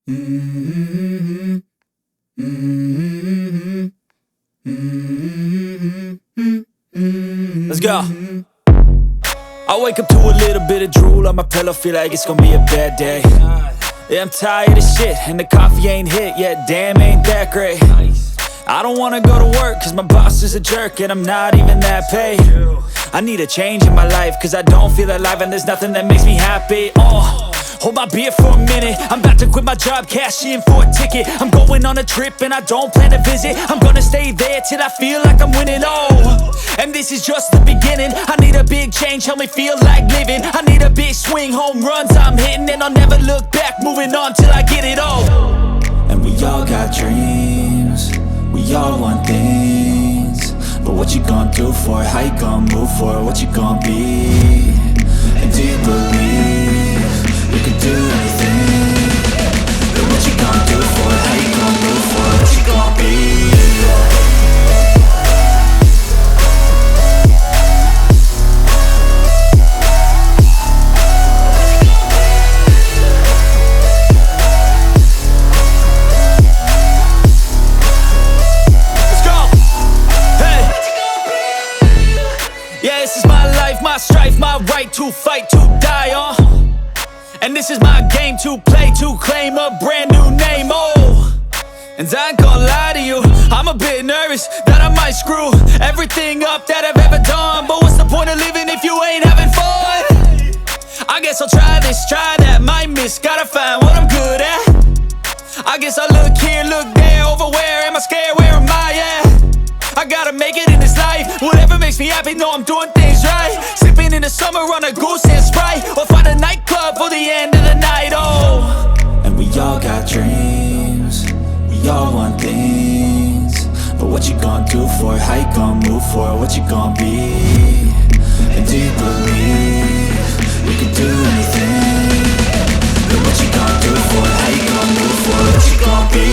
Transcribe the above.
Let's go. I wake up to a little bit of drool on my pillow, feel like it's gonna be a bad day. Yeah, I'm tired of shit, and the coffee ain't hit yet, damn, ain't that great. I don't wanna go to work, cause my boss is a jerk, and I'm not even that paid. I need a change in my life, cause I don't feel alive, and there's nothing that makes me happy. Hold my beer for a minute, I'm about to quit my job, cash in for a ticket. I'm going on a trip and I don't plan to visit. I'm gonna stay there till I feel like I'm winning, and this is just the beginning. I need a big change, help me feel like living. I need a big swing, home runs I'm hitting, and I'll never look back, moving on till I get it all. And we all got dreams, we all want things, but what you gonna do for it? How you gonna move for it? What you gonna be? And do you believe you can do anything? But what you gonna do for it? How you gonna move for it? What you gonna be? My strife, my right to fight, to die on. And this is my game to play, to claim a brand new name, And I ain't gonna lie to you, I'm a bit nervous that I might screw everything up that I've ever done. But what's the point of living if you ain't having fun? I guess I'll try this, try that, might miss, gotta find what I'm good at. I guess I look here, look there, over where am I scared, where am I at? I gotta make it in this life, whatever makes me happy, know I'm doing things right. Sipping in the summer on a goose and Sprite, or find a nightclub for the end of the night, And we all got dreams, we all want things, but what you gonna do for it? How you gonna move for it? What you gonna be? And do you believe you can do anything? But what you gonna do for it? How you gonna move for it? What you gonna be?